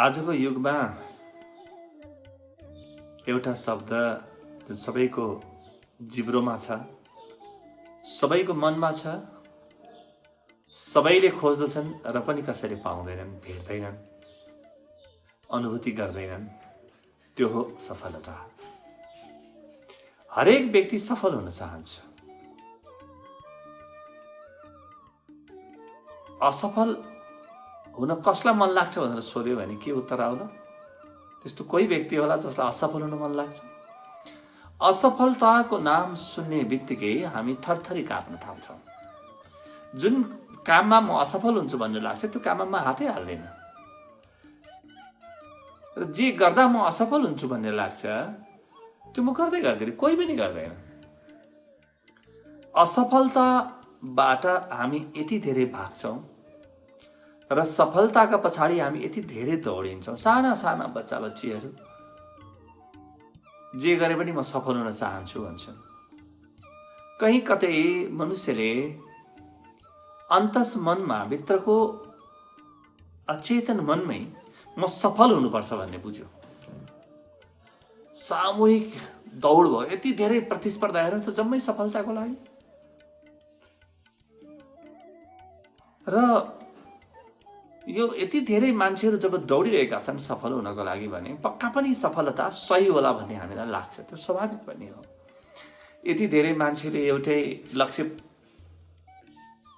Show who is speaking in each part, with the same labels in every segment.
Speaker 1: आजको युगमा एउटा शब्द जुन सबैको जिब्रोमा छ, सबैको मनमा छ, सबैले खोज्दछन् र पनि कसैले पाउँदैनन्, भेट्दैनन्, अनुभूति गर्दैनन्, त्यो हो सफलता। हरेक व्यक्ति सफल हुन चाहन्छ। असफल हुन कसलाई मन लाग्छ भनेर सोध्यो भने के उत्तर आउला? त्यस्तो कोही व्यक्ति होला जसलाई असफल हुन मन लाग्छ। असफलताको नाम सुन्ने बित्तिकै हामी थरथरी काँप्न थाल्छौँ। जुन काममा म असफल हुन्छु भन्ने लाग्छ त्यो काममा म हातै हाल्दैन। र जे गर्दा म असफल हुन्छु भन्ने लाग्छ त्यो म गर्दै गर्दैन, कोही पनि गर्दैन। असफलताबाट हामी यति धेरै भाग्छौँ र सफलताका पछाडि हामी यति धेरै दौडिन्छौँ। साना साना बच्चा बच्चीहरू जे गरे पनि म सफल हुन चाहन्छु भन्छन्। कहीँ कतै मनुष्यले अन्तस मनमा, भित्रको अचेतन मनमै म सफल हुनुपर्छ भन्ने बुझ्यो। सामूहिक दौड भयो, यति धेरै प्रतिस्पर्धा हेर्नु त जम्मै सफलताको लागि। र यो यति धेरै मान्छेहरू जब दौडिरहेका छन् सफल हुनको लागि भने पक्का पनि सफलता सही होला भन्ने हामीलाई लाग्छ। त्यो स्वाभाविक पनि हो। यति धेरै मान्छेले एउटै लक्ष्य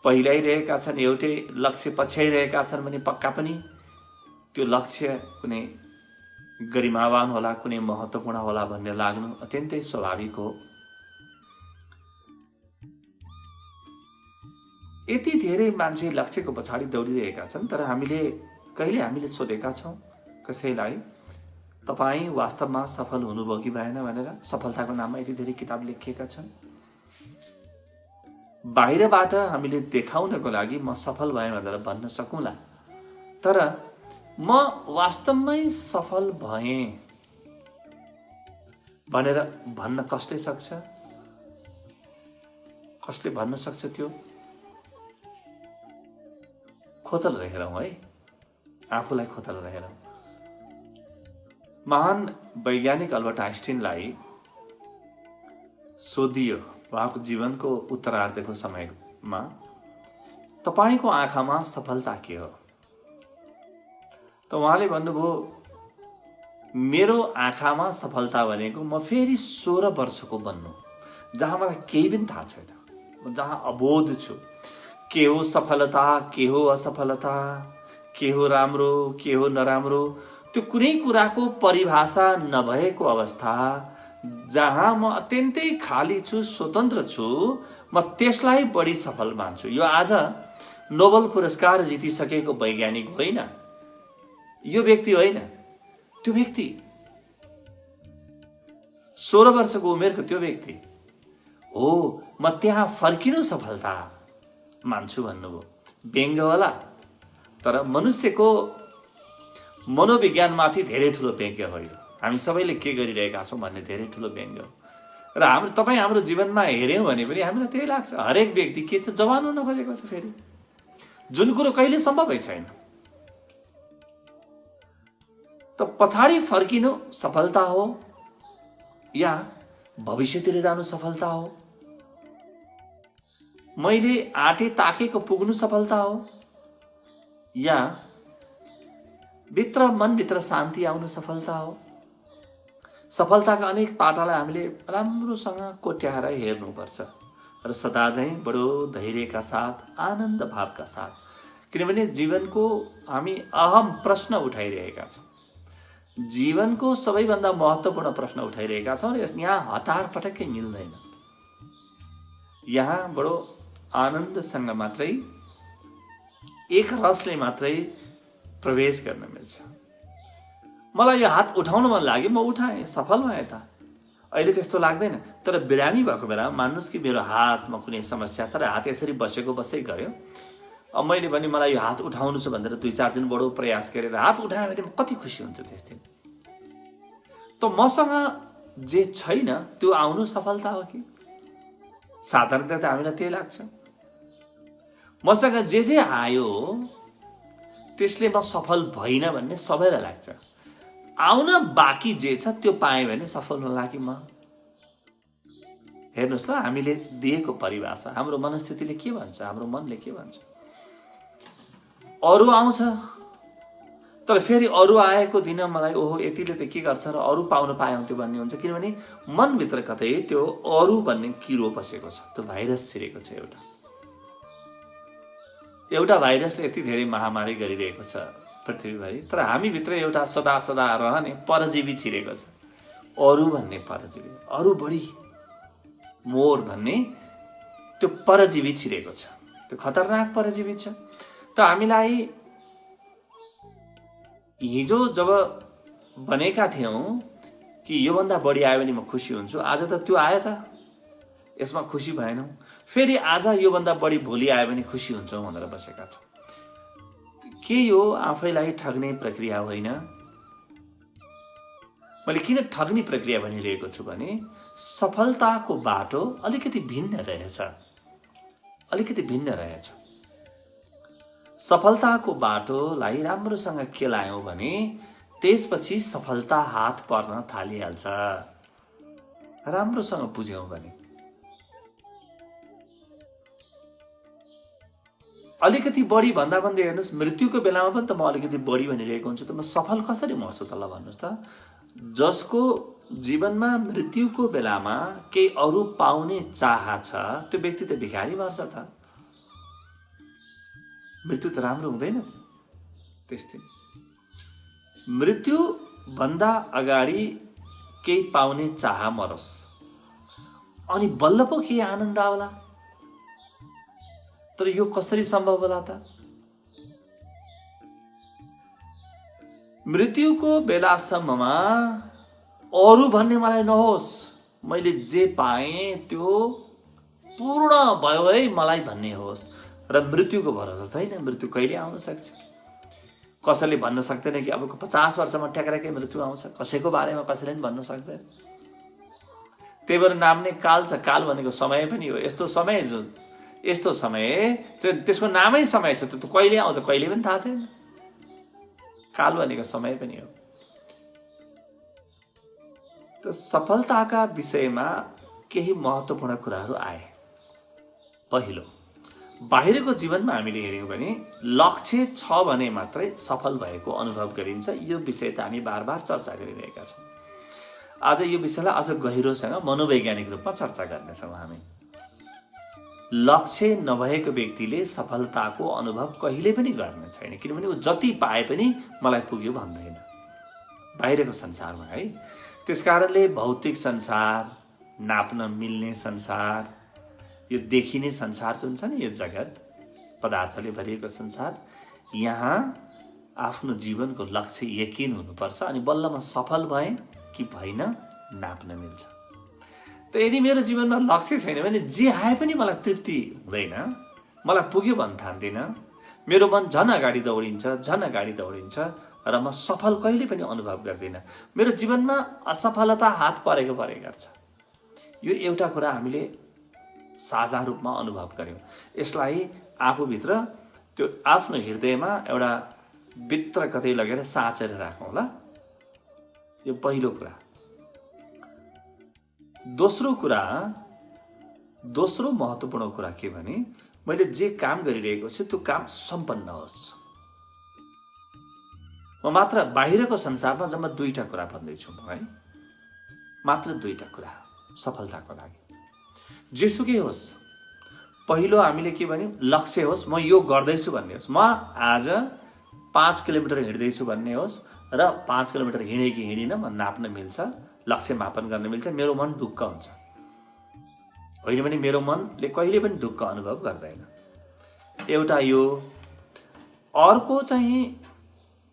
Speaker 1: पहिल्याइरहेका छन्, एउटै लक्ष्य पछ्याइरहेका छन् भने पक्का पनि त्यो लक्ष्य कुनै गरिमावान होला, कुनै महत्त्वपूर्ण होला भन्ने लाग्नु अत्यन्तै स्वाभाविक हो। यति धेरै मान्छे लक्ष्यको पछाडि दौडिरहेका छन्, तर कहिले हामीले सोधेका छौँ कसैलाई, तपाईँ वास्तवमा सफल हुनुभयो कि भएन भनेर? सफलताको नाममा यति धेरै किताब लेखिएका छन्। बाहिरबाट हामीले देखाउनको लागि म सफल भएँ भनेर भन्न सकौँला, तर म वास्तवमै सफल भएँ भनेर भन्न कसले सक्छ? कसले भन्न सक्छ? त्यो खोतल हेरौँ है, आफूलाई खोतल हेरौँ। महान वैज्ञानिक अल्बर्ट आइन्स्टाइनलाई सोधियो उहाँको जीवनको उत्तरार्धको समयमा, तपाईँको आँखामा सफलता के हो? त उहाँले भन्नुभयो, मेरो आँखामा सफलता भनेको म फेरि 16 वर्षको बन्नु, जहाँ मलाई केही पनि थाहा छैन, म जहाँ अबोध छु। के हो सफलता, के हो असफलता, के हो राम्रो, के हो नराम्रो, त्यो कुनै कुराको परिभाषा नभएको अवस्था जहाँ म अत्यन्तै खाली छु, स्वतन्त्र छु, म त्यसलाई बढी सफल मान्छु। यो आज नोबेल पुरस्कार जितिसकेको वैज्ञानिक होइन, यो व्यक्ति होइन, त्यो व्यक्ति 16 वर्षको उमेरको त्यो व्यक्ति हो म त्यहाँ फर्किनु सफलता मान्छु भन्नुभयो। व्यङ्ग्य होला, तर मनुष्यको मनोविज्ञानमाथि धेरै ठुलो व्यङ्ग्य हो यो। हामी सबैले के गरिरहेका छौँ भन्ने धेरै ठुलो व्यङ्ग्य हो। र तपाईँ हाम्रो जीवनमा हेऱ्यौँ भने पनि हामीलाई त्यही लाग्छ, हरेक व्यक्ति के छ, जवान हुन खोजेको छ फेरि, जुन कुरो कहिले सम्भवै छैन। त पछाडि फर्किनु सफलता हो या भविष्यतिर जानु सफलता हो? मैले आँटे ताकेको पुग्नु सफलता हो या मनभित्र शान्ति आउनु सफलता हो? सफलताका अनेक पाटालाई हामीले राम्रोसँग कोट्याएर हेर्नुपर्छ र सदा चाहिँ बडो धैर्यका साथ, आनन्द भावका साथ, किनभने जीवनको हामी अहम प्रश्न उठाइरहेका छौँ। जीवनको सबैभन्दा महत्त्वपूर्ण प्रश्न उठाइरहेका छौँ र यहाँ हतार पटक्कै मिल्दैन। यहाँ बडो आनन्दसँग मात्रै, एक रसले मात्रै प्रवेश गर्न मिल्छ। मलाई यो हात उठाउन मन लाग्यो, म उठाएँ, सफल भएँ त। अहिले त्यस्तो लाग्दैन। तर बिरामी भएको बेला मान्नुहोस् कि मेरो हातमा कुनै समस्या छ र हात यसरी बसै गयो। अब मैले भने मलाई यो हात उठाउनु छ भनेर 2-4 दिन बडो प्रयास गरेर हात उठाएँ भने म कति खुसी हुन्छु त्यस दिन। त मसँग जे छैन त्यो आउनु सफलता हो कि? साधारणतया हामीलाई त्यही लाग्छ। मसँग जे आयो त्यसले म सफल भइनँ भन्ने सबैलाई लाग्छ। आउन बाँकी जे छ त्यो पाएँ भने सफल होला कि म। हेर्नुहोस् ल, हामीले दिएको परिभाषा, हाम्रो मनस्थितिले के भन्छ, हाम्रो मनले के भन्छ। अरू आउँछ तर फेरि अरू आएको दिन मलाई ओहो यतिले त के गर्छ र अरू पाउन पाए हुन्थ्यो भन्ने हुन्छ। किनभने मनभित्र कतै त्यो अरू भन्ने किरो बसेको छ, त्यो भाइरस छिरेको छ। एउटा भाइरसले यति धेरै महामारी गरिरहेको छ पृथ्वीभरि, तर हामीभित्र एउटा सदा सदा रहने परजीवी छिरेको छ। अरू भन्ने परजीवी, अरू बढी मोर भन्ने त्यो परजीवी छिरेको छ। त्यो खतरनाक परजीवी छ। त हामीलाई हिजो जब भनेका थियौँ कि योभन्दा बढी आयो भने म खुसी हुन्छु, आज त त्यो आयो त, यसमा खुसी भएनौँ। फेरि आज योभन्दा बढी भोलि आयो भने खुसी हुन्छौँ भनेर बसेका छौँ। के यो आफैलाई ठग्ने प्रक्रिया होइन? मैले किन ठग्ने प्रक्रिया भनिरहेको छु भने सफलताको बाटो अलिकति भिन्न रहेछ, अलिकति भिन्न रहेछ। सफलताको बाटोलाई राम्रोसँग केलायौँ भने त्यसपछि सफलता हात पर्न थालिहाल्छ। राम्रोसँग बुझ्यौँ भने। अलिकति बढी भन्दा भन्दै हेर्नुहोस्, मृत्युको बेलामा पनि त म अलिकति बढी भनिरहेको हुन्छु, त म सफल कसरी मर्छु त ल भन्नुहोस् त। जसको जीवनमा मृत्युको बेलामा केही अरू पाउने चाह छ त्यो व्यक्ति त भिखारी मर्छ त। मृत्यु त राम्रो हुँदैन त्यस्तै। मृत्यु भन्दा अगाडि केही पाउने चाह मरोस्, अनि बल्ल पो केही आनन्द आउला। तर यो कसरी सम्भव होला त? मृत्युको बेलासम्ममा अरू भन्ने मलाई नहोस्, मैले जे पाएँ त्यो पूर्ण भयो है मलाई भन्ने होस्। र मृत्युको भरोसा छैन, मृत्यु कहिले आउन सक्छ। कसैले भन्न सक्दैन कि अब 50 वर्षमा ठ्याक्कै मृत्यु आउँछ, कसैको बारेमा कसैले पनि भन्न सक्दैन। त्यही भएर नाम नै काल छ। काल भनेको समय पनि हो। यस्तो समय जो यस्तो समय त्यसको नामै समय छ, त्यो कहिले आउँछ कहिले पनि थाहा छैन। काल भनेको समय पनि हो। त सफलताका विषयमा केही महत्त्वपूर्ण कुराहरू आए। पहिलो, बाहिरको जीवनमा हामीले हेर्यौँ भने लक्ष्य छ भने मात्रै सफल भएको अनुभव गरिन्छ। यो विषय त हामी बार बार चर्चा गरिरहेका छौँ। आज यो विषयलाई अझ गहिरोसँग मनोवैज्ञानिक रूपमा चर्चा गर्नेछौँ हामी। लक्ष्य नभएको व्यक्तिले सफलताको अनुभव कहिले पनि गर्ने छैन। किनभने ऊ जति पाए पनि मलाई पुग्यो भन्दैन बाहिरको संसारमा है। त्यसकारणले भौतिक संसार, नाप्न मिल्ने संसार, यो देखिने संसार जुन छ नि, यो जगत पदार्थले भरिएको संसार, यहाँ आफ्नो जीवनको लक्ष्य यकिन हुनुपर्छ। अनि बल्ल म सफल भएँ कि भइन नाप्न मिल्छ। त यदि मेरो जीवनमा लक्ष्य छैन भने जे आए पनि मलाई तृप्ति हुँदैन, मलाई पुग्यो भन्न ठान्दिनँ। मेरो मन झन अगाडि दौडिन्छ र म सफल कहिले पनि अनुभव गर्दिनँ। मेरो जीवनमा असफलता हात परेको गर्छ। यो एउटा कुरा हामीले साझा रूपमा अनुभव गर्यौँ। यसलाई आफूभित्र, त्यो आफ्नो हृदयमा एउटा भित्र कतै लगेर साँचेर राखौँ ल। यो पहिलो कुरा। दोस्रो महत्त्वपूर्ण कुरा के भने मैले जे काम गरिरहेको छु त्यो काम सम्पन्न होस्। म मात्र बाहिरको संसारमा जम्मा 2टा कुरा भन्दैछु है, मात्र 2टा कुरा सफलताको लागि। जेसुकै होस्, पहिलो हामीले के भन्यौँ, लक्ष्य होस्, म यो गर्दैछु भन्ने होस्। म आज 5 किलोमिटर हिँड्दैछु भन्ने होस् र 5 किलोमिटर हिँडेँ कि हिँडिनँ म नाप्न मिल्छ, लक्ष्य मापन गर्न मिल्छ। मेरो मन ढुक्क हुन्छ, होइन भने मेरो मनले कहिले पनि ढुक्क अनुभव गर्दैन। एउटा यो। अर्को चाहिँ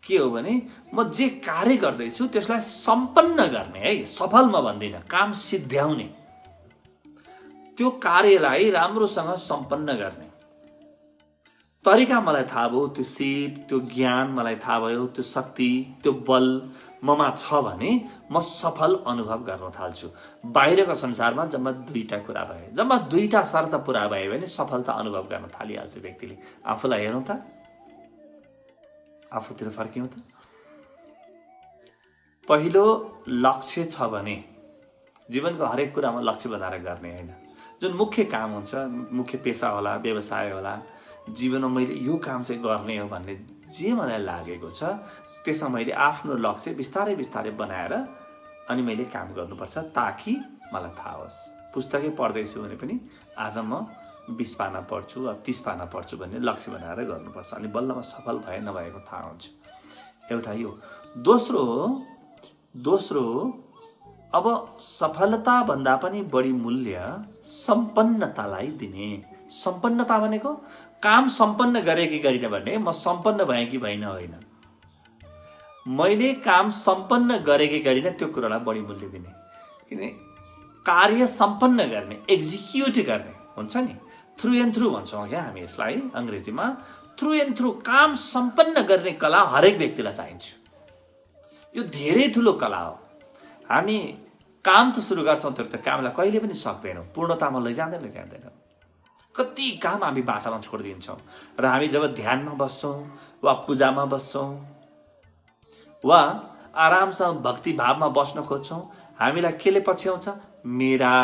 Speaker 1: के हो भने म जे कार्य गर्दैछु त्यसलाई सम्पन्न गर्ने है, सफल म भन्दिनँ, काम सिद्ध्याउने, त्यो कार्यलाई राम्रोसँग सम्पन्न गर्ने तरिका मलाई थाहा भयो। त्यो सिप, त्यो ज्ञान मलाई थाहा भयो, त्यो शक्ति, त्यो बल ममा छ भने म सफल अनुभव गर्न थाल्छु। बाहिरको संसारमा जम्मा 2टा कुरा भए, जम्मा 2टा शर्त पुरा भयो भने सफलता अनुभव गर्न थालिहाल्छ व्यक्तिले। आफूलाई हेरौँ त, आफूतिर फर्क्यौँ त। पहिलो लक्ष्य छ भने जीवनको हरेक कुरामा लक्ष्य बनाएर गर्ने होइन। जुन मुख्य काम हुन्छ, मुख्य पेसा होला, व्यवसाय होला, जीवनमा मैले यो काम चाहिँ गर्ने हो भन्ने जे मलाई लागेको छ त्यसमा मैले आफ्नो लक्ष्य बिस्तारै बिस्तारै बनाएर अनि मैले काम गर्नुपर्छ, ताकि मलाई थाहा होस् पुस्तकै पढ्दैछु भने पनि आज म 20 पाना पढ्छु वा 30 पाना पढ्छु भन्ने लक्ष्य बनाएर गर्नुपर्छ। अनि बल्ल म सफल भए नभएको थाहा हुन्छ। एउटा यो। दोस्रो अब सफलता भन्दा पनि बढी मूल्य सम्पन्नतालाई दिने। सम्पन्नता भनेको काम सम्पन्न गरे कि गरिन भन्ने, म सम्पन्न भएँ कि भइन होइन। मैले काम सम्पन्न गरे कि गरिन त्यो कुरालाई बढी मूल्य दिने। किन कार्य सम्पन्न गर्ने, एक्जिक्युट गर्ने हुन्छ नि, थ्रु एन्ड थ्रु भन्छौँ क्या हामी यसलाई अङ्ग्रेजीमा। थ्रु एन्ड थ्रु काम सम्पन्न गर्ने कला हरेक व्यक्तिलाई चाहिन्छ। यो धेरै ठुलो कला हो। हामी काम त सुरु गर्छौँ तर त्यो कामलाई कहिले पनि सक्दैनौँ, पूर्णतामा लैजाँदैन। कति काम हामी बाटामा छोडिदिन्छौँ र हामी जब ध्यानमा बस्छौँ वा पूजामा बस्छौँ वा आरामसँग भक्तिभावमा बस्न खोज्छौँ, हामीलाई केले पछ्याउँछ? मेरा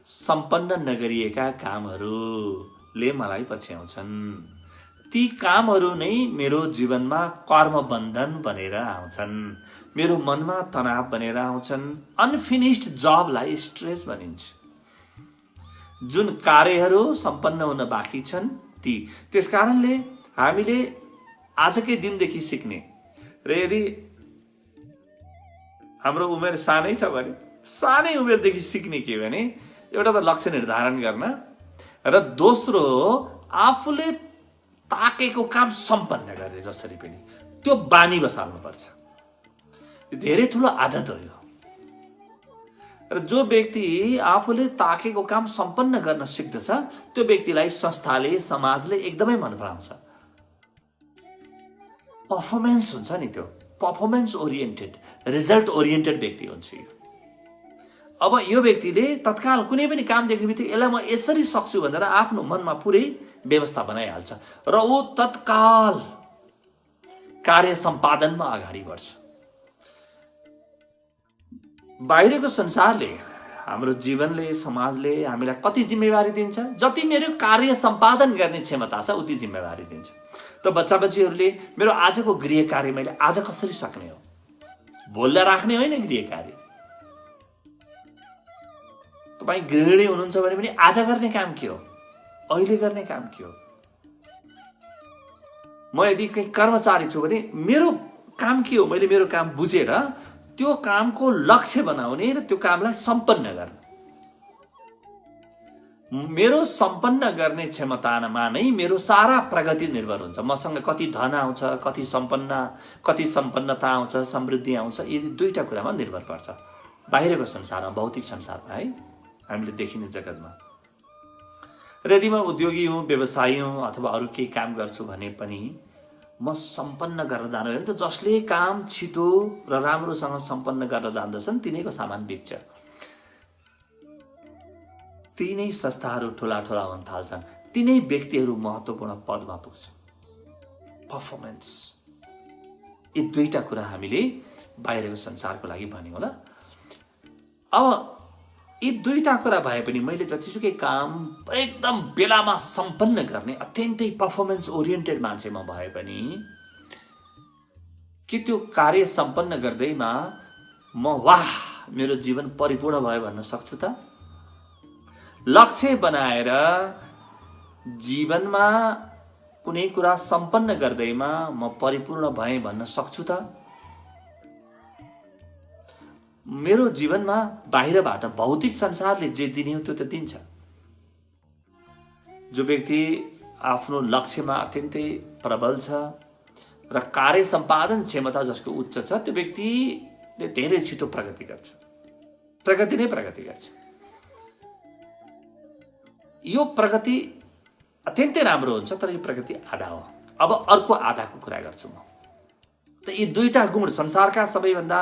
Speaker 1: सम्पन्न नगरिएका कामहरूले मलाई पछ्याउँछन्। ती कामहरू नै मेरो जीवनमा कर्मबन्धन बनेर आउँछन्, मेरो मनमा तनाव बनेर आउँछन्। अनफिनिस्ड जबलाई स्ट्रेस भनिन्छ। जुन कार्यहरू सम्पन्न हुन बाँकी छन् ती। त्यसकारणले हामीले आजकै दिनदेखि सिक्ने र यदि हाम्रो उमेर सानै छ भने सानै उमेरदेखि सिक्ने के भने एउटा त लक्ष्य निर्धारण गर्न र दोस्रो आफूले ताकेको काम सम्पन्न गर्ने जसरी पनि त्यो बानी बसाल्नुपर्छ। धेरै ठुलो आदत हो यो। र जो व्यक्ति आफूले ताकेको काम सम्पन्न गर्न सिक्दछ त्यो व्यक्तिलाई संस्थाले, समाजले एकदमै मन पराउँछ। पर्फर्मेन्स हुन्छ नि, त्यो पर्फर्मेन्स ओरिएन्टेड, रिजल्ट ओरिएन्टेड व्यक्ति हुन्छ यो। अब यो व्यक्तिले तत्काल कुनै पनि काम देख्ने बित्तिकै यसलाई म यसरी सक्छु भनेर आफ्नो मनमा पुरै व्यवस्था बनाइहाल्छ र ऊ तत्काल कार्य सम्पादनमा अगाडि बढ्छ। बाहिरको संसारले, हाम्रो जीवनले, समाजले हामीलाई कति जिम्मेवारी दिन्छ? जति मेरो कार्य सम्पादन गर्ने क्षमता छ उति जिम्मेवारी दिन्छ। त बच्चा बच्चीहरूले मेरो आजको गृह कार्य मैले आज कसरी सक्ने हो, भोललाई राख्ने होइन गृह कार्य। तपाईँ गृहिणी हुनुहुन्छ भने पनि आज गर्ने काम के हो, अहिले गर्ने काम के हो? म यदि कहीँ कर्मचारी छु भने मेरो काम के हो, मैले मेरो काम बुझेर त्यो कामको लक्ष्य बनाउने र त्यो कामलाई सम्पन्न गर्ने। मेरो सम्पन्न गर्ने क्षमतामा नै मेरो सारा प्रगति निर्भर हुन्छ। मसँग कति धन आउँछ, कति सम्पन्नता आउँछ, समृद्धि आउँछ, यी दुईटा कुरामा निर्भर पर्छ। बाहिरको संसारमा, भौतिक संसारमा है, हामीले देखिने जगतमा। र यदि म उद्योगी हुँ, व्यवसायी हुँ अथवा अरू केही काम गर्छु भने पनि म सम्पन्न गर्न जानु होइन। त जसले काम छिटो र राम्रोसँग सम्पन्न गर्न जान्दछन् तिनैको सामान बिक्छ। तिनै संस्थाहरू ठुला ठुला हुन थाल्छन्, तिनै व्यक्तिहरू महत्त्वपूर्ण पदमा पुग्छन्। पर्फर्मेन्स, यी दुईटा कुरा हामीले बाहिरको संसारको लागि भन्यौँ होला। अब यी दुईटा कुरा भए पनि मैले जतिसुकै काम एकदम बेलामा सम्पन्न गर्ने अत्यन्तै पर्फर्मेन्स ओरिएन्टेड मान्छे म भए पनि के त्यो कार्य सम्पन्न गर्दैमा म वाह मेरो जीवन परिपूर्ण भयो भन्न सक्छु त? लक्ष्य बनाएर जीवनमा कुनै कुरा सम्पन्न गर्दैमा म परिपूर्ण भएँ भन्न सक्छु त? मेरो जीवनमा बाहिरबाट भौतिक संसारले जे दिने हो त्यो त दिन्छ। जो व्यक्ति आफ्नो लक्ष्यमा अत्यन्तै प्रबल छ र कार्य सम्पादन क्षमता जसको उच्च छ त्यो व्यक्तिले धेरै छिटो प्रगति गर्छ। प्रगति नै प्रगति गर्छ। यो प्रगति अत्यन्तै राम्रो हुन्छ, तर यो प्रगति आधा हो। अब अर्को आधाको कुरा गर्छु म। त यी दुईटा गुण, संसारका सबैभन्दा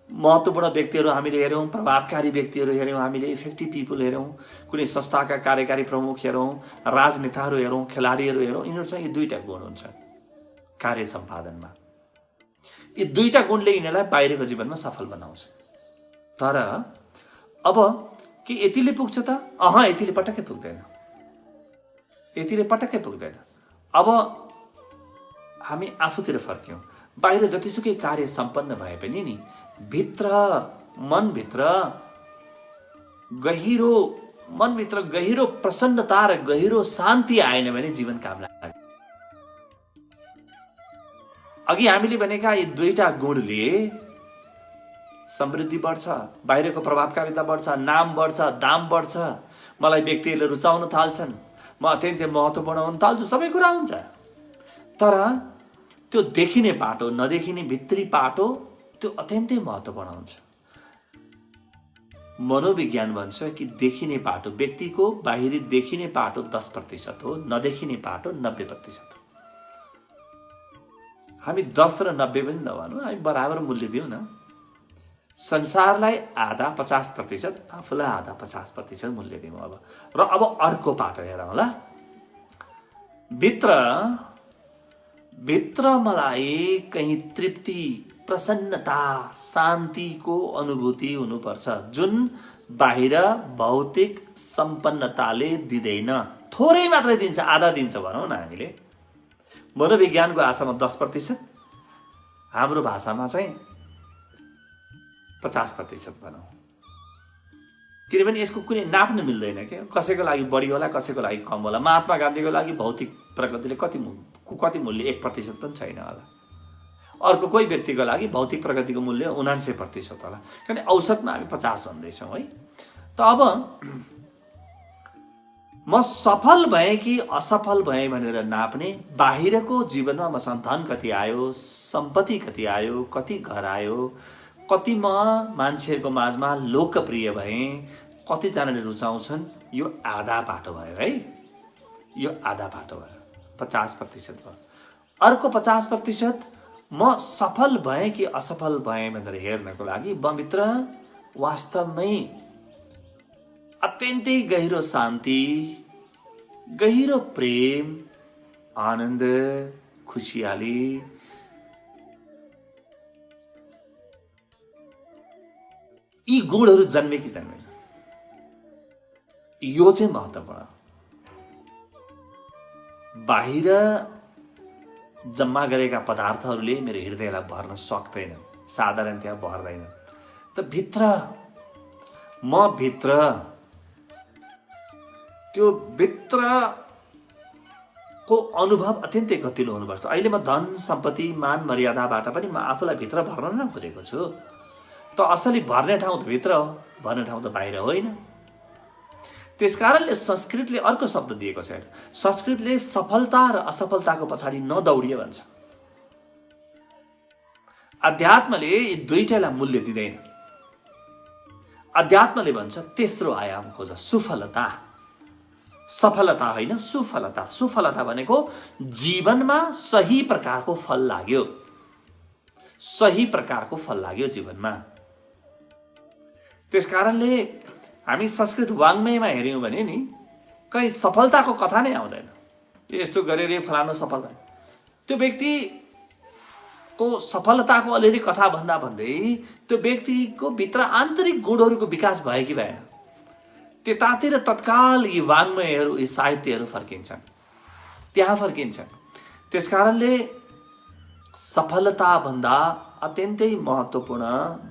Speaker 1: महत्त्वपूर्ण व्यक्तिहरू हामीले हेऱ्यौँ, प्रभावकारी व्यक्तिहरू हेऱ्यौँ, हामीले इफेक्टिभ पिपल हेऱ्यौँ, कुनै संस्थाका कार्यकारी प्रमुख हेरौँ, राजनेताहरू हेरौँ, खेलाडीहरू हेरौँ, यिनीहरूसँग यी दुईटा गुण हुन्छ। कार्य सम्पादनमा। यी दुईटा गुणले यिनीहरूलाई बाहिरको जीवनमा सफल बनाउँछ। तर अब के यतिले पुग्छ त? यतिले पटक्कै पुग्दैन। यतिले पटक्कै पुग्दैन। अब हामी आफूतिर फर्क्यौँ। बाहिर जतिसुकै कार्य सम्पन्न भए पनि नि भित्र मनभित्र गहिरो प्रसन्नता र गहिरो शान्ति आएन भने जीवन काम लाग्दैन। अघि हामीले भनेका यी दुईटा गुणले समृद्धि बढ्छ, बाहिरको प्रभावकारिता बढ्छ, नाम बढ्छ, दाम बढ्छ, मलाई व्यक्तिहरूले रुचाउन थाल्छन्, म अत्यन्तै महत्त्वपूर्ण हुन थाल्छु, सबै कुरा हुन्छ। तर त्यो देखिने पाटो, नदेखिने भित्री पाटो, त्यो अत्यन्तै महत्त्वपूर्ण हुन्छ। मनोविज्ञान भन्छ कि देखिने पाटो, व्यक्तिको बाहिरी देखिने पाटो 10% हो, नदेखिने पाटो 90% हो। हामी 10 र 90 पनि नभनौँ, हामी बराबर मूल्य दिउँ न। संसारलाई आधा 50%, आफूलाई आधा 50% मूल्य दिउँ अब। र अब अर्को पाटो हेरौँ ल। भित्र मलाई कहीँ तृप्ति, प्रसन्नता, शान्तिको अनुभूति हुनुपर्छ, जुन बाहिर भौतिक सम्पन्नताले दिँदैन। थोरै मात्रै दिन्छ, आधा दिन्छ भनौँ न हामीले। मनोविज्ञानको भाषामा 10%, हाम्रो भाषामा चाहिँ 50% भनौँ। किनभने यसको कुनै नाप्न मिल्दैन क्या। कसैको लागि बढी होला, कसैको लागि कम होला। महात्मा गान्धीको लागि भौतिक प्रगतिले कति मूल्य 1% पनि छैन होला। अर्को कोही व्यक्तिको लागि भौतिक प्रगतिको मूल्य 79% होला। किनभने औसतमा हामी 50 भन्दैछौँ है। त अब म सफल भएँ कि असफल भएँ भनेर नाप्ने, बाहिरको जीवनमा मसँग धन कति आयो, सम्पत्ति कति आयो, कति घर आयो, कति म मान्छेहरूको माझमा लोकप्रिय भएँ, कतिजनाले रुचाउँछन्, यो आधा पाटो भयो है। यो आधा पाटो भयो, 50% भयो। अर्को 50% म सफल भएँ कि असफल भएँ भनेर हेर्नको लागि मभित्र वास्तवमै अत्यन्तै गहिरो शान्ति, गहिरो प्रेम, आनन्द, खुसियाली, यी गुणहरू जन्मे कि जन्मेन, यो चाहिँ महत्त्वपूर्ण। बाहिर जम्मा गरेका पदार्थहरूले मेरो हृदयलाई भर्न सक्दैन, साधारणतया भर्दैन। त भित्र त्यो भित्रको अनुभव अत्यन्तै गतिलो हुनुपर्छ। अहिले म धन, सम्पत्ति, मान, मर्यादाबाट पनि म आफूलाई भित्र भर्न नै खोजेको छु। त असली भर्ने ठाउँ त भित्र हो, भर्ने ठाउँ त बाहिर होइन। त्यसकारणले संस्कृतले अर्को शब्द दिएको छ। संस्कृतले सफलता र असफलताको पछाडि नदौडिए भन्छ। अध्यात्मले यी दुईटैलाई मूल्य दिँदैन। अध्यात्मले भन्छ तेस्रो आयाम खोज, सुफलता। सफलता होइन, सुफलता। सुफलता भनेको जीवनमा सही प्रकारको फल लाग्यो, सही प्रकारको फल लाग्यो जीवनमा। त्यसकारणले हामी संस्कृत वाङ्मयमा हेऱ्यौँ भने नि कहीँ सफलताको कथा नै आउँदैन। यस्तो गरेर फलानु सफल भयो। त्यो व्यक्तिको सफलताको अलिअलि कथा भन्दा भन्दै त्यो व्यक्तिको भित्र आन्तरिक गुणहरूको विकास भयो कि भएन, त्यतातिर तत्काल यी वाङ्मयहरू, यी साहित्यहरू फर्किन्छन्, त्यहाँ फर्किन्छन्। त्यसकारणले सफलताभन्दा अत्यन्तै महत्त्वपूर्ण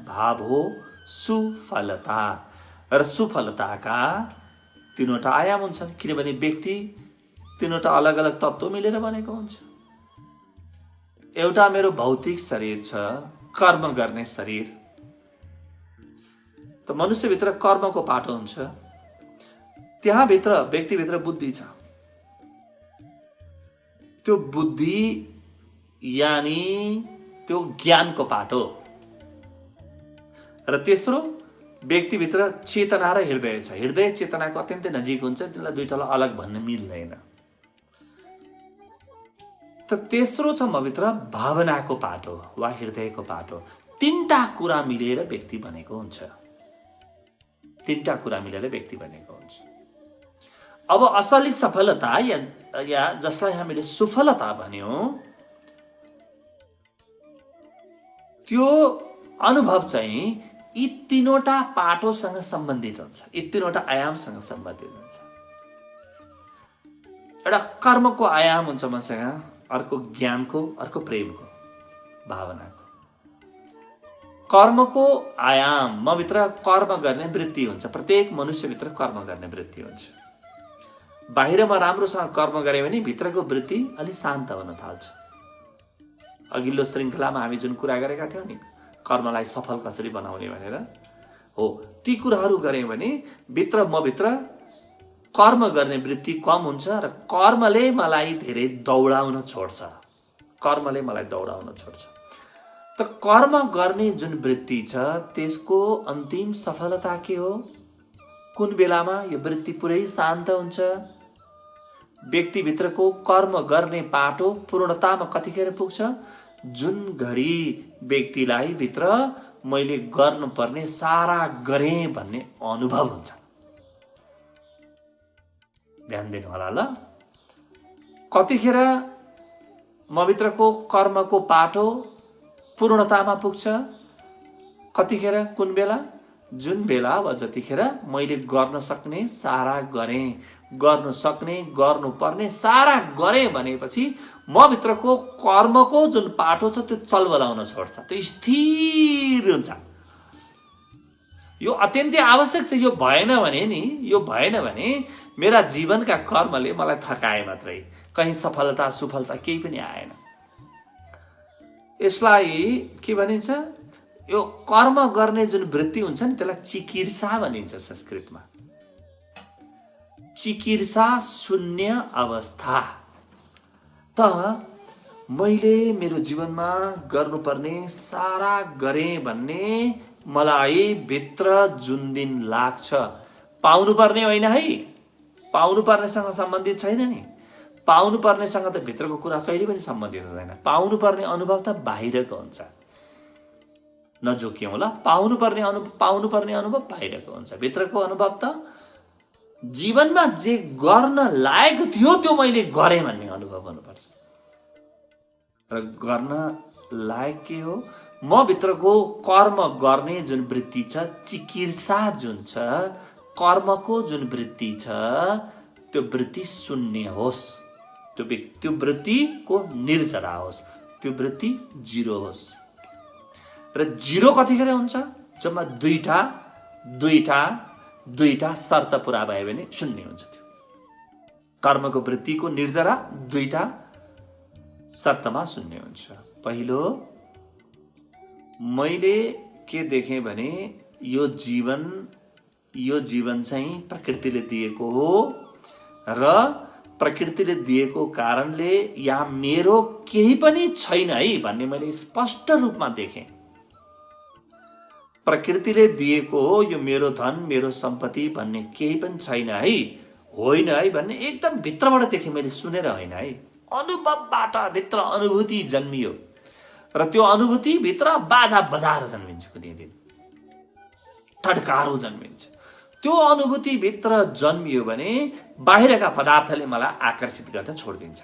Speaker 1: भाव हो सुफलता। र सुफलताका 3वटा आयाम हुन्छन्, किनभने व्यक्ति 3वटा अलग अलग तत्त्व मिलेर बनेको हुन्छ। एउटा मेरो भौतिक शरीर छ, कर्म गर्ने शरीर। त मनुष्यभित्र कर्मको पाटो हुन्छ, त्यहाँ भित्र व्यक्तिभित्र बुद्धि छ। त्यो बुद्धि यानी त्यो ज्ञानको पाटो। र तेस्रो व्यक्तिभित्र चेतना र हृदय छ। हृदय चेतनाको अत्यन्तै नजिक हुन्छ, त्यसलाई दुईटालाई अलग भन्न मिल्दैन। त तेस्रो छ मभित्र भावनाको पाटो वा हृदयको पाटो। 3टा कुरा मिलेर व्यक्ति बनेको हुन्छ, 3टा कुरा मिलेर व्यक्ति बनेको हुन्छ। अब असली सफलता या जसलाई हामीले सुफलता भन्यौं,
Speaker 2: त्यो अनुभव चाहिँ यी तीनवटा पाटोसँग सम्बन्धित हुन्छ, यी तीनवटा आयामसँग सम्बन्धित हुन्छ। एउटा कर्मको आयाम हुन्छ मसँग, अर्को ज्ञानको, अर्को प्रेमको, भावनाको। कर्मको आयाम मभित्र कर्म गर्ने वृत्ति हुन्छ, प्रत्येक मनुष्यभित्र कर्म गर्ने वृत्ति हुन्छ। बाहिरमा राम्रोसँग कर्म गरे भने भित्रको वृत्ति अलि शान्त हुन थाल्छ। अघिल्लो श्रृङ्खलामा हामी जुन कुरा गरेका थियौँ नि, कर्मलाई सफल कसरी बनाउने भनेर, हो ती कुराहरू गऱ्यौँ भने मभित्र कर्म गर्ने वृत्ति कम हुन्छ र कर्मले मलाई धेरै दौडाउन छोड्छ, कर्मले मलाई दौडाउन छोड्छ। त कर्म गर्ने जुन वृत्ति छ त्यसको अन्तिम सफलता के हो? कुन बेलामा यो वृत्ति पुरै शान्त हुन्छ? व्यक्तिभित्रको कर्म गर्ने पाटो पूर्णतामा कतिखेर पुग्छ? जुन घडी व्यक्तिलाई भित्र मैले गर्नुपर्ने सारा गरेँ भन्ने अनुभव हुन्छ। ध्यान दिनु होला ल। कतिखेर मभित्रको कर्मको पाटो पूर्णतामा पुग्छ? कतिखेर, कुन बेला? जुन बेला वा जतिखेर मैले गर्न सक्ने सारा गरेँ, गर्न सक्ने गर्नुपर्ने सारा गरेँ भनेपछि मभित्रको कर्मको जुन पाटो छ त्यो चलबलाउन छोड्छ, त्यो स्थिर हुन्छ। यो अत्यन्तै आवश्यक छ। यो भएन भने मेरा जीवनका कर्मले मलाई थकाए मात्रै, कहीँ सफलता सुफलता केही पनि आएन। यसलाई के भनिन्छ? यो कर्म गर्ने जुन वृत्ति हुन्छ नि त्यसलाई चिकित्सा भनिन्छ संस्कृतमा। चिकित्सा शून्य अवस्था। त मैले मेरो जीवनमा गर्नुपर्ने सारा गरेँ भन्ने मलाई भित्र जुन दिन लाग्छ, पाउनुपर्ने होइन है, पाउनुपर्नेसँग सम्बन्धित छैन नि। पाउनुपर्नेसँग त भित्रको कुरा कहिले पनि सम्बन्धित हुँदैन। पाउनुपर्ने अनुभव त बाहिरको हुन्छ, नजोक्यौँ ल। पाउनुपर्ने अनुभव बाहिरको हुन्छ, भित्रको अनुभव त जीवनमा जे गर्न लायक थियो त्यो मैले गरेँ भन्ने अनुभव हुनुपर्छ। र गर्न लायक के हो? म भित्रको कर्म गर्ने जुन वृत्ति छ, चिकित्सा जुन छ, कर्मको जुन वृत्ति छ, त्यो वृत्ति शून्य होस्, त्यो वृत्तिको निर्जरा होस्, त्यो वृत्ति जिरो होस्। र जिरो कतिखेर हुन्छ? जम्मा दुईटा शर्त पुरा भयो भने शून्य हुन्छ। त्यो कर्मको वृत्तिको निर्जरा दुईटा शर्तमा शून्य हुन्छ। पहिलो, मैले के देखेँ भने यो जीवन चाहिँ प्रकृतिले दिएको हो र प्रकृतिले दिएको कारणले यहाँ मेरो केही पनि छैन है भन्ने मैले स्पष्ट रूपमा देखेँ। प्रकृतिले दिएको हो, यो मेरो धन मेरो सम्पत्ति भन्ने केही पनि छैन है, होइन है भन्ने एकदम भित्रबाट देखेँ मैले, सुनेर होइन है, अनुभवबाट भित्र अनुभूति जन्मियो। र त्यो अनुभूति भित्र बाजा बजाएर जन्मिन्छ, कुनै दिन ठड्कारो जन्मिन्छ। त्यो अनुभूति भित्र जन्मियो भने बाहिरका पदार्थले मलाई आकर्षित गर्न छोडिदिन्छ।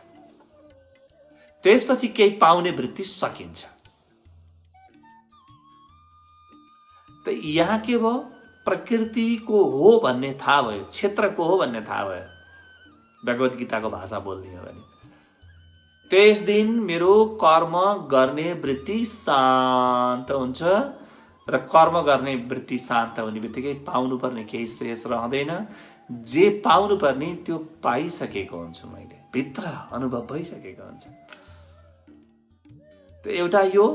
Speaker 2: त्यसपछि केही पाउने वृत्ति सकिन्छ। त यहाँ के भयो? प्रकृतिको हो भन्ने थाहा भयो, क्षेत्रको हो भन्ने थाहा भयो, भगवत गीताको भाषा बोल्ने हो भने। त्यस दिन मेरो कर्म गर्ने वृत्ति शान्त हुन्छ र कर्म गर्ने वृत्ति शान्त हुने बित्तिकै पाउनुपर्ने केही शेष रहँदैन। जे पाउनुपर्ने त्यो पाइसकेको हुन्छु, मैले भित्र अनुभव भइसकेको हुन्छ। त एउटा यो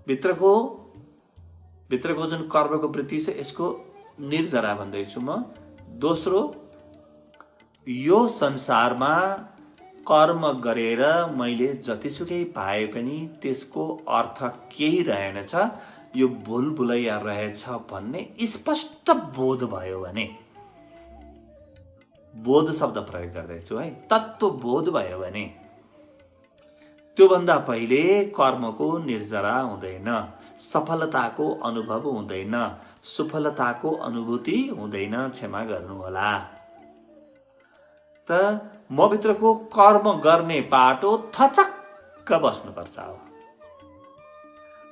Speaker 2: भित्रको जुन कर्मको वृत्ति छ यसको निर्जरा भन्दैछु म। दोस्रो, यो संसारमा कर्म गरेर मैले जतिसुकै पाए पनि त्यसको अर्थ केही रहेनछ, यो भुलभुलैया रहेछ भन्ने स्पष्ट बोध भयो भने, बोध शब्द प्रयोग गर्दैछु है, तत्त्व बोध भयो भने त्योभन्दा पहिले कर्मको निर्जरा हुँदैन, सफलताको अनुभव हुँदैन, सुफलताको अनुभूति हुँदैन। क्षमा गर्नुहोला। त म भित्रको कर्म गर्ने पाटो थचक्क बस्नुपर्छ।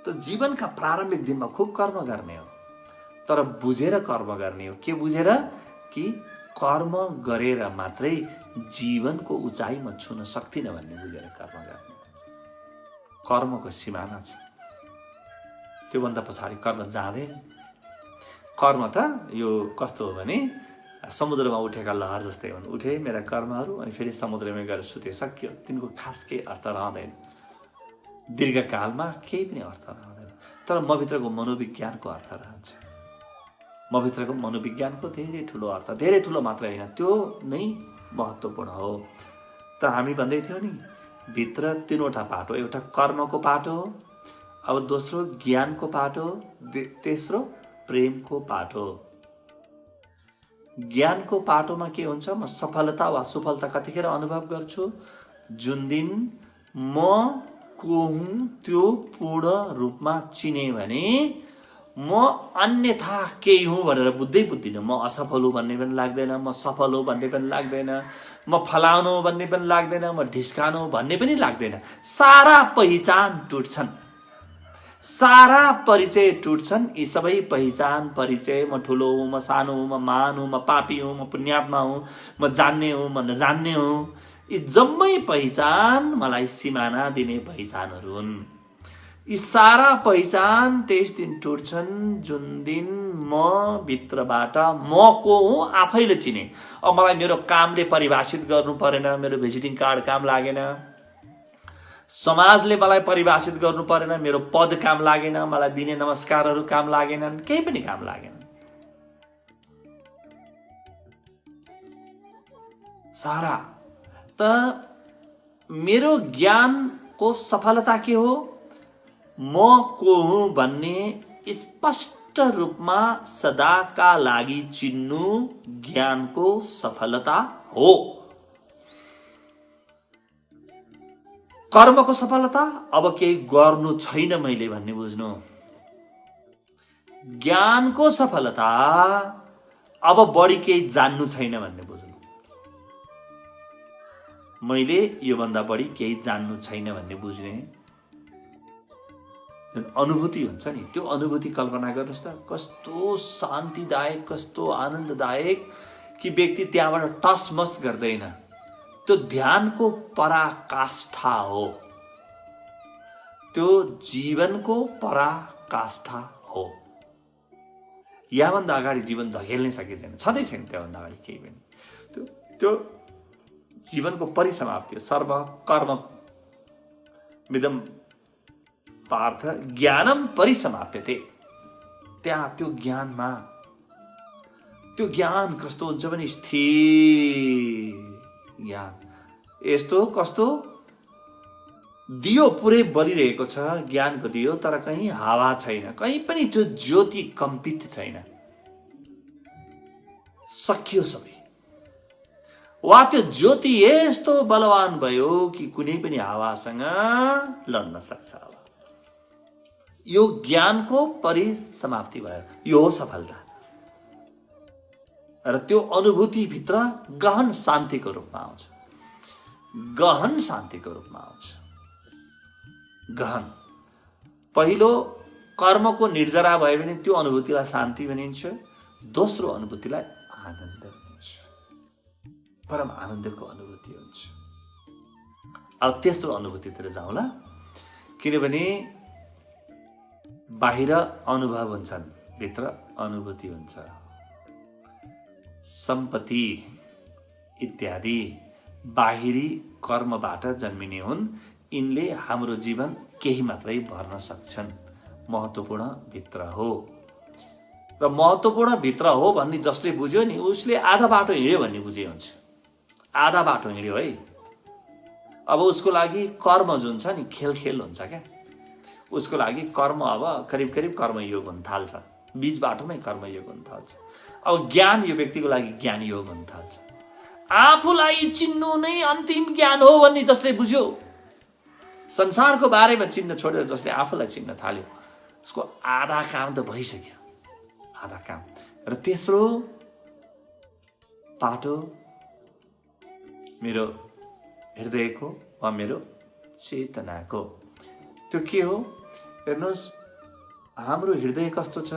Speaker 1: त जीवनका प्रारम्भिक दिनमा खूब कर्म गर्ने हो, तर बुझेर कर्म गर्ने हो। के बुझेर? कि कर्म गरेर मात्रै जीवनको उचाइमा छुन सक्दिनँ भन्ने बुझेर कर्म गर्ने। कर्मको सिमाना छ, त्योभन्दा पछाडि कर्म जाँदैन। कर्म त यो कस्तो हो भने समुद्रमा उठेका लहर जस्तै हुन्। उठे मेरा कर्महरू अनि फेरि समुद्रमै गएर सुते, सक्यो। तिनको खास केही अर्थ रहँदैन, दीर्घकालमा केही पनि अर्थ रहँदैन। तर मभित्रको मनोविज्ञानको अर्थ रहन्छ। मभित्रको मनोविज्ञानको धेरै ठुलो अर्थ, धेरै ठुलो मात्र होइन, त्यो नै महत्त्वपूर्ण हो। त हामी भन्दै थियौँ नि, भित्र तीनवटा पाटो, एउटा कर्मको पाटो, अब दोस्रो ज्ञानको पाटो, तेस्रो प्रेमको पाटो। ज्ञानको पाटोमा के हुन्छ? म सफलता वा सुफलता कतिखेर अनुभव गर्छु? जुन दिन म को हुँ त्यो पूर्ण रूपमा चिने भने म अन्यथा केही हुँ भनेर बुझ्दिनँ। म असफल हुँ भन्ने पनि लाग्दैन, म सफल हो भन्ने पनि लाग्दैन, म फलाउनु हो भन्ने पनि लाग्दैन, म ढिस्कानु हो भन्ने पनि लाग्दैन। सारा पहिचान टुट्छन्, सारा परिचय टुट्छन्। यी सबै पहिचान परिचय, म ठुलो हुँ, म सानो हुँ, म महान हुँ, म पापी हुँ, म पुण्यात्मा हुँ, म जान्ने हुँ, म नजान्ने हुँ, यी जम्मै पहिचान मलाई सिमाना दिने पहिचानहरू हुन्। यी सारा पहिचान त्यस दिन टुट्छन् जुन दिन म भित्रबाट म को हुँ आफैले चिने। अब मलाई मेरो कामले परिभाषित गर्नु परेन, मेरो भिजिटिङ कार्ड काम लागेन, समाजले मलाई परिभाषित गर्नु परेन, मेरो पद काम लागेन, मलाई दिने नमस्कारहरू काम लागेनन्, केही पनि काम लागेन। सारा त मेरो ज्ञानको सफलता के हो? म को हुँ भन्ने स्पष्ट रूपमा सदाका लागि चिन्नु ज्ञानको सफलता हो। कर्मको सफलता अब केही गर्नु छैन मैले भन्ने बुझ्नु। ज्ञानको सफलता अब बढी केही जान्नु छैन भन्ने बुझ्नु। मैले योभन्दा बढी केही जान्नु छैन भन्ने बुझ्ने जुन अनुभूति हुन्छ नि, त्यो अनुभूति कल्पना गर्नुहोस् त, कस्तो शान्तिदायक, कस्तो आनन्ददायक कि व्यक्ति त्यहाँबाट टसमस गर्दैन। त्यो ध्यानको पराकाष्ठा हो, त्यो जीवनको पराकाष्ठा हो। यहाँभन्दा अगाडि जीवन धकेल्नै सकिँदैन, छँदै छैन त्यहाँभन्दा अगाडि केही पनि। त्यो जीवनको परिसमाप्ति हो। सर्व कर्म मिदम पार्थ ज्ञानम परिसमाप्यते। त्यहाँ त्यो ज्ञानमा, त्यो ज्ञान कस्तो हुन्छ भने स्थिर ज्ञान। यस्तो कस्तो दियो पुरै बलिरहेको छ, ज्ञानको दियो, तर कहीँ हावा छैन, कहीँ पनि त्यो ज्योति कम्पित छैन, सकियो सबै। वा त्यो ज्योति यस्तो बलवान भयो कि कुनै पनि हावासँग लड्न सक्छ। अब यो ज्ञानको परिसमाप्ति भयो, यो हो सफलता। र त्यो अनुभूति भित्र गहन शान्तिको रूपमा आउँछ, गहन शान्तिको रूपमा आउँछ। गहन पहिलो कर्मको निर्जरा भयो भने त्यो अनुभूतिलाई शान्ति भनिन्छ, दोस्रो अनुभूतिलाई आनन्द भनिन्छ, परम आनन्दको अनुभूति हुन्छ। अब तेस्रो अनुभूतितिर जाउँला, किनभने बाहिर अनुभव हुन्छन्, भित्र अनुभूति हुन्छ। सम्पत्ति इत्यादि बाहिरी कर्मबाट जन्मिने हुन्। यिनले हाम्रो जीवन केही मात्रै भर्न सक्छन्। महत्त्वपूर्ण भित्र हो, र महत्त्वपूर्ण भित्र हो भन्ने जसले बुझ्यो नि, उसले आधा बाटो हिँड्यो भन्ने बुझे हुन्छ। आधा बाटो हिँड्यो है। अब उसको लागि कर्म जुन छ नि, खेल हुन्छ क्या। उसको लागि कर्म अब करिब करिब कर्मयोग हुन थाल्छ, बीच बाटोमै कर्मयोग हुन थाल्छ। अब ज्ञान यो व्यक्तिको लागि ज्ञान योग हुन थाल्छ। आफूलाई चिन्नु नै अन्तिम ज्ञान हो भन्ने जसले बुझ्यो, संसारको बारेमा चिन्न छोडेर जसले आफूलाई चिन्न थाल्यो, उसको आधा काम त भइसक्यो, आधा काम। र तेस्रो पाटो मेरो हृदयको वा मेरो चेतनाको, त्यो के हो? हेर्नुहोस्, हाम्रो हृदय कस्तो छ?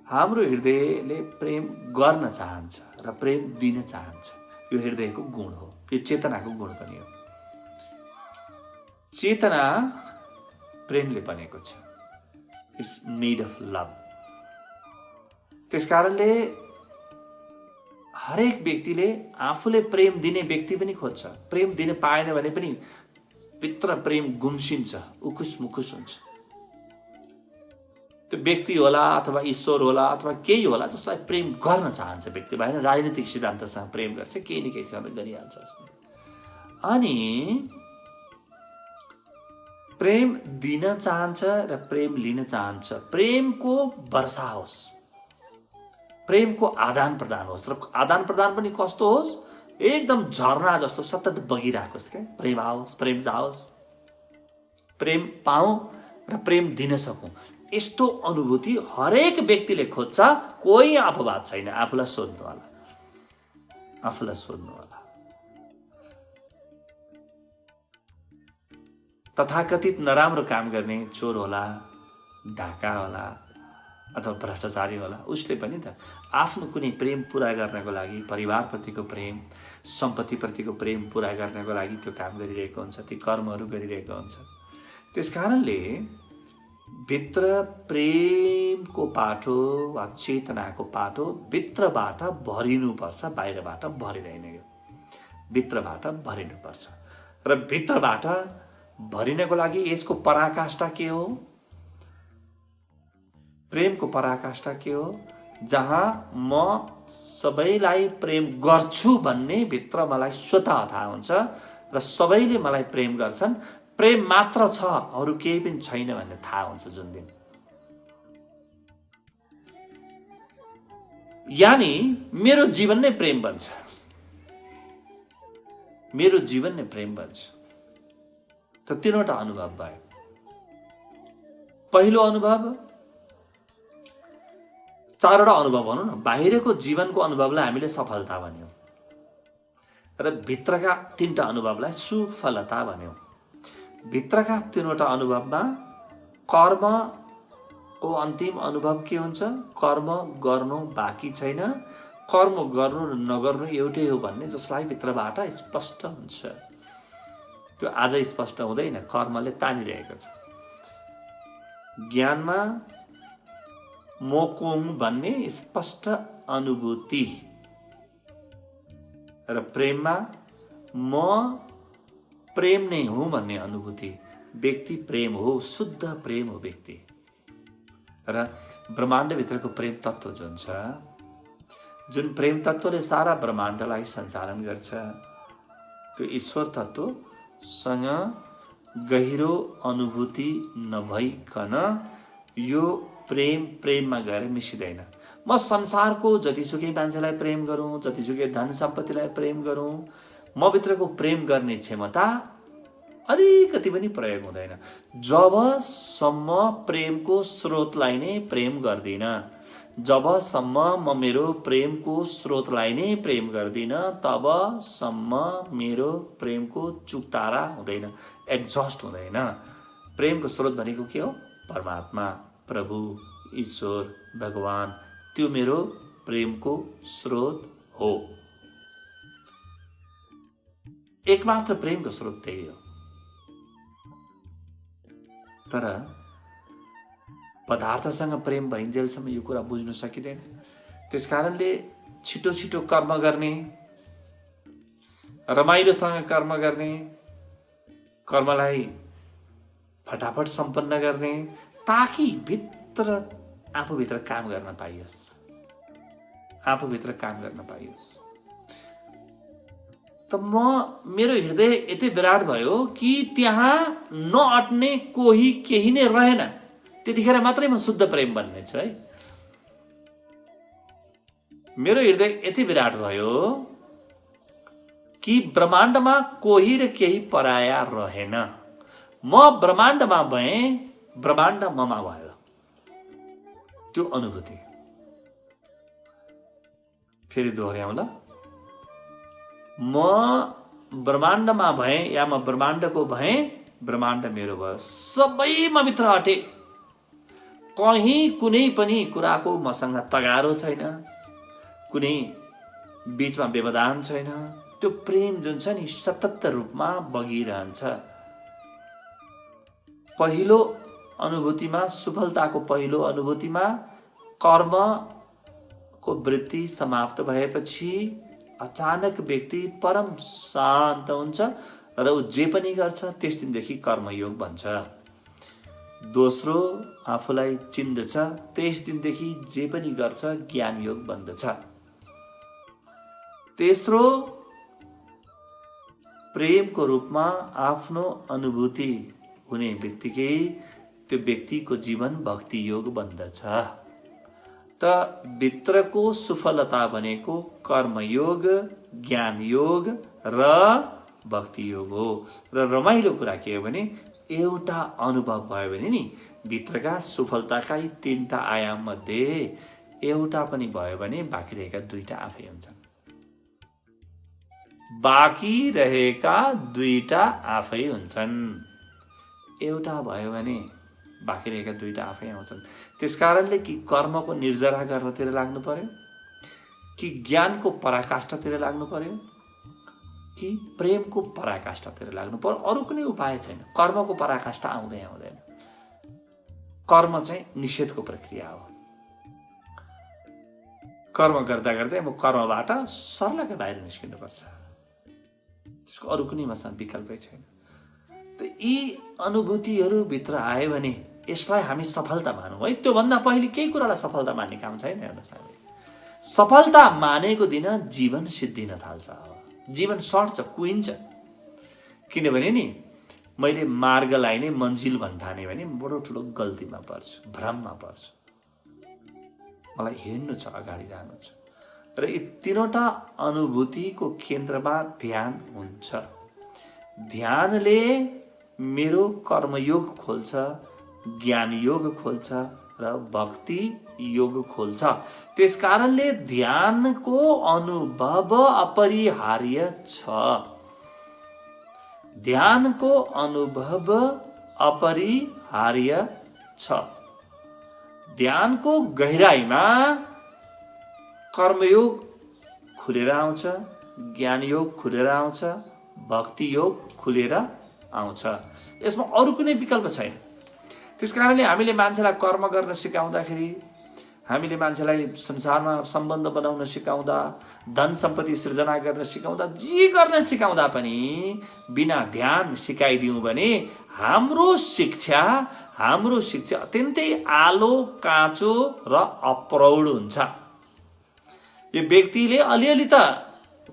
Speaker 1: हाम्रो हृदयले प्रेम गर्न चाहन्छ र प्रेम दिन चाहन्छ। यो हृदयको गुण हो, यो चेतनाको गुण पनि हो। चेतना प्रेमले बनेको छ। It's made of love. त्यसकारणले हरेक व्यक्तिले आफूले प्रेम दिने व्यक्ति पनि खोज्छ। प्रेम दिन पाएन भने पनि भित्र प्रेम गुम्सिन्छ, उकुस मुकुस हुन्छ। त्यो व्यक्ति होला अथवा ईश्वर होला अथवा केही होला जसलाई प्रेम गर्न चाहन्छ व्यक्ति, भएन राजनीतिक सिद्धान्तसँग प्रेम गर्छ, केही न केही सबै गरिहाल्छ। अनि प्रेम दिन चाहन्छ र प्रेम लिन चाहन्छ। प्रेमको वर्षा होस्, प्रेमको आदान प्रदान होस्, र आदान प्रदान पनि कस्तो होस्? एकदम झरना जस्तो सतत बगिरहेकोस् क्या। प्रेम आओस्, प्रेम जाओस्, प्रेम पाऊँ र प्रेम दिन सकूँ, यस्तो अनुभूति हरेक व्यक्तिले खोज्छ। कोही आफूवाद छैन। आफूलाई सोध्नु होला, आफूलाई सोध्नु होला। तथाकथित नराम्रो काम गर्ने चोर होला, ढाका होला अथवा भ्रष्टाचारी होला, उसले पनि त आफ्नो कुनै प्रेम पुरा गर्नको लागि, परिवारप्रतिको प्रेम, सम्पत्तिप्रतिको प्रेम पुरा गर्नको लागि त्यो काम गरिरहेको हुन्छ, ती कर्महरू गरिरहेको हुन्छ। त्यसकारणले भित्र प्रेमको पाटो वा चेतनाको पाटो भित्रबाट भरिनुपर्छ, बाहिरबाट भरिँदैन। यो भित्रबाट भरिनुपर्छ। र भित्रबाट भरिनको लागि यसको पराकाष्ठा के हो? प्रेमको पराकाष्ठा के हो? जहाँ म सबैलाई प्रेम गर्छु भन्ने भित्र मलाई स्वतः थाहा हुन्छ र सबैले मलाई प्रेम गर्छन्, प्रेम मात्र छ, अरू केही पनि छैन भन्ने थाहा हुन्छ जुन दिन। यानी मेरो जीवन नै प्रेम बन्छ, मेरो जीवन नै प्रेम बन्छ। त तीनवटा अनुभव भयो। पहिलो अनुभव, चारवटा अनुभव भनौँ न। बाहिरको जीवनको अनुभवलाई हामीले सफलता भन्यौँ र भित्रका तीनटा अनुभवलाई सुफलता भन्यौँ। भित्रका तीनवटा अनुभवमा कर्मको अन्तिम अनुभव के हुन्छ? कर्म गर्नु बाँकी छैन, कर्म गर्नु र नगर्नु एउटै हो भन्ने जसलाई भित्रबाट स्पष्ट हुन्छ। त्यो आज स्पष्ट हुँदैन, कर्मले तानिरहेको छ। ज्ञानमा म को हुँ भन्ने स्पष्ट अनुभूति र प्रेममा म प्रेम नै हुँ भन्ने अनुभूति। व्यक्ति प्रेम हो, शुद्ध प्रेम हो व्यक्ति। र ब्रह्माण्डभित्रको प्रेम तत्त्व जुन छ, जुन प्रेम तत्त्वले सारा ब्रह्माण्डलाई सञ्चालन गर्छ, त्यो ईश्वर तत्त्वसँग गहिरो अनुभूति नभइकन यो प्रेममा गएर मिसिँदैन। म संसारको जतिसुकै मान्छेलाई प्रेम गरौँ, जतिसुकै धन सम्पत्तिलाई प्रेम गरौँ, म भित्रको प्रेम गर्ने क्षमता अलिकति पनि प्रयोग हुँदैन जबसम्म प्रेमको स्रोतलाई नै प्रेम गर्दिन। जबसम्म म मेरो प्रेमको स्रोतलाई नै प्रेम गर्दिन, तबसम्म मेरो प्रेमको चुकतारा हुँदैन, एक्जस्ट हुँदैन। प्रेमको स्रोत भनेको के हो? परमात्मा, प्रभु, ईश्वर, भगवान, त्यो मेरो प्रेमको स्रोत हो। एकमात्र प्रेमको स्रोत त्यही हो। तर पदार्थसँग प्रेम भइन्जेलसम्म यो कुरा बुझ्न सकिँदैन। त्यसकारणले छिटो छिटो कर्म गर्ने, रमाइलोसँग कर्म गर्ने, कर्मलाई फटाफट सम्पन्न गर्ने, ताकि आफूभित्र काम गर्न पाइयोस्, आफूभित्र काम गर्न पाइयोस्। त मेरो हृदय यति विराट भयो कि त्यहाँ नअट्ने कोही केही नै रहेन। त्यतिखेर मात्रै म शुद्ध प्रेम बन्ने छु है। मेरो हृदय यति विराट भयो कि ब्रह्माण्डमा कोही र केही पराया रहेन। म ब्रह्माण्डमा भएँ, ब्रह्माण्ड ममा भयो। त्यो अनुभूति फेरि दोहोऱ्याउँ ल। म ब्रह्माण्डमा भएँ या म ब्रह्माण्डको भएँ,
Speaker 2: ब्रह्माण्ड मेरो भयो, सबैमा भित्र हटे, कहीँ कुनै पनि कुराको मसँग तगारो छैन, कुनै बीचमा व्यवधान छैन। त्यो प्रेम जुन छ नि सतत रूपमा बगिरहन्छ। पहिलो अनुभूतिमा, सफलताको पहिलो अनुभूतिमा कर्मको वृत्ति समाप्त भएपछि अचानक व्यक्ति परम शान्त हुन्छ र ऊ जे पनि गर्छ त्यस दिनदेखि कर्मयोग भन्छ। दोस्रो, आफूलाई चिन्दछ, त्यस दिनदेखि जे पनि गर्छ ज्ञान योग बन्दछ। तेस्रो, प्रेमको रूपमा आफ्नो अनुभूति हुने बित्तिकै त्यो व्यक्तिको जीवन भक्ति योग बन्दछ। त भित्रको सफलता भनेको कर्मयोग, ज्ञान योग र भक्ति योग हो। र रमाइलो कुरा के हो भने एउटा अनुभव भयो भने नि भित्रका सफलताका यी 3टा आयाम मध्ये एउटा पनि भयो भने बाँकी रहेका 2टा आफै हुन्छन्। बाँकी रहेका 2टा आफै हुन्छन्। एउटा भयो भने बाँकी रहेका 2टा आफै आउँछन्। त्यसकारणले कि कर्मको निर्जरा गर्नतिर लाग्नु पर्यो, कि ज्ञानको पराकाष्ठातिर लाग्नु पर्यो, कि प्रेमको पराकाष्ठातिर लाग्नु पर्यो। अरू कुनै उपाय छैन। कर्मको पराकाष्ठा आउँदैन। कर्म चाहिँ निषेधको प्रक्रिया हो। कर्म गर्दा गर्दै म कर्मबाट सर्लकै बाहिर निस्किनुपर्छ। त्यसको अरू कुनै मसँग विकल्पै छैन। त यी अनुभूतिहरू भित्र आयो भने यसलाई हामी सफलता मानौँ है। त्योभन्दा पहिले केही कुरालाई सफलता मान्ने काम छैन। हेर्नुहोस्, सफलता मानेको दिन जीवन सिद्धिन थाल्छ, जीवन सर्छ, कुहिन्छ। किनभने नि मैले मार्गलाई नै मन्जिल भन्ठाने भने बडो ठुलो गल्तीमा पर्छु, भ्रममा पर्छु। मलाई हिँड्नु छ, अगाडि जानु छ। र यी 3वटा अनुभूतिको केन्द्रमा ध्यान हुन्छ। ध्यानले मेरो कर्मयोग खोल्छ, ज्ञान योग खोल्छ र भक्ति योग खोल्छ। त्यसकारणले ध्यानको अनुभव अपरिहार्य छ। ध्यानको अनुभव अपरिहार्य छ। ध्यानको गहिराईमा कर्मयोग खुलेर आउँछ, ज्ञान योग खुलेर आउँछ, भक्ति योग खुलेर आउँछ। यसमा अरू कुनै विकल्प छैन। त्यसकारणले हामीले मान्छेलाई कर्म गर्न सिकाउँदाखेरि, हामीले मान्छेलाई संसारमा सम्बन्ध बनाउन सिकाउँदा, धन सम्पत्ति सृजना गर्न सिकाउँदा, जे गर्न सिकाउँदा पनि बिना ध्यान सिकाइदिउँ भने हाम्रो शिक्षा अत्यन्तै आलो, काँचो र अप्रौढ हुन्छ। यो व्यक्तिले अलिअलि त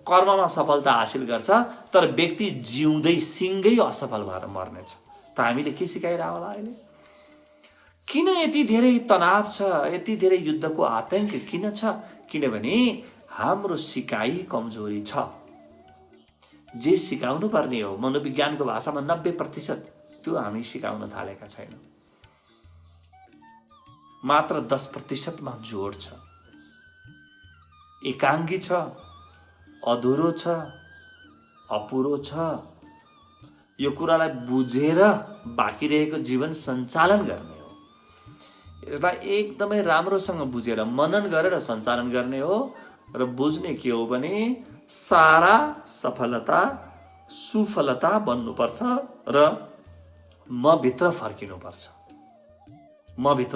Speaker 2: कर्ममा सफलता हासिल गर्छ, तर व्यक्ति जिउँदै सिङ्गै असफल भएर मर्नेछ। त हामीले के सिकाइरह होला अहिले? किन यति धेरै तनाव छ, यति धेरै युद्धको आतंक किन छ? किनभने हाम्रो सिकाइ कमजोरी छ। जे सिकाउनु पर्ने हो मनोविज्ञानको भाषामा 90% त्यो हामी सिकाउन थालेका छैनौँ। मात्र 10% मा जोड छ, एकाङ्गी छ, अधुरो छ, अपुरो छ। यो कुरालाई बुझेर बाँकी रहेको जीवन सञ्चालन गर्ने हो। यसलाई एकदमै राम्रोसँग बुझेर मनन गरेर सञ्चालन गर्ने हो। र बुझ्ने के हो भने सारा सफलता सुफलता बन्नुपर्छ र म भित्र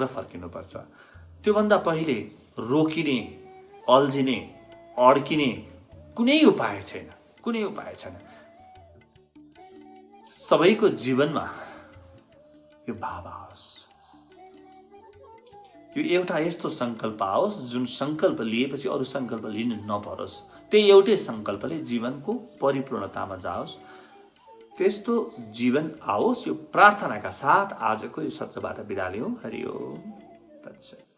Speaker 2: फर्किनुपर्छ। त्योभन्दा पहिले रोकिने, अल्झिने, अड्किने कुनै उपाय छैन। सबैको जीवनमा यो भाव आओस्, यो एउटा यस्तो सङ्कल्प आओस् जुन सङ्कल्प लिएपछि अरू सङ्कल्प लिनु नपरोस्। त्यही एउटै सङ्कल्पले जीवनको परिपूर्णतामा जाओस्। त्यस्तो जीवन आओस्, यो प्रार्थनाका साथ आजको यो सत्रबाट बिदा लियौँ। हरि ओम तत्सत्।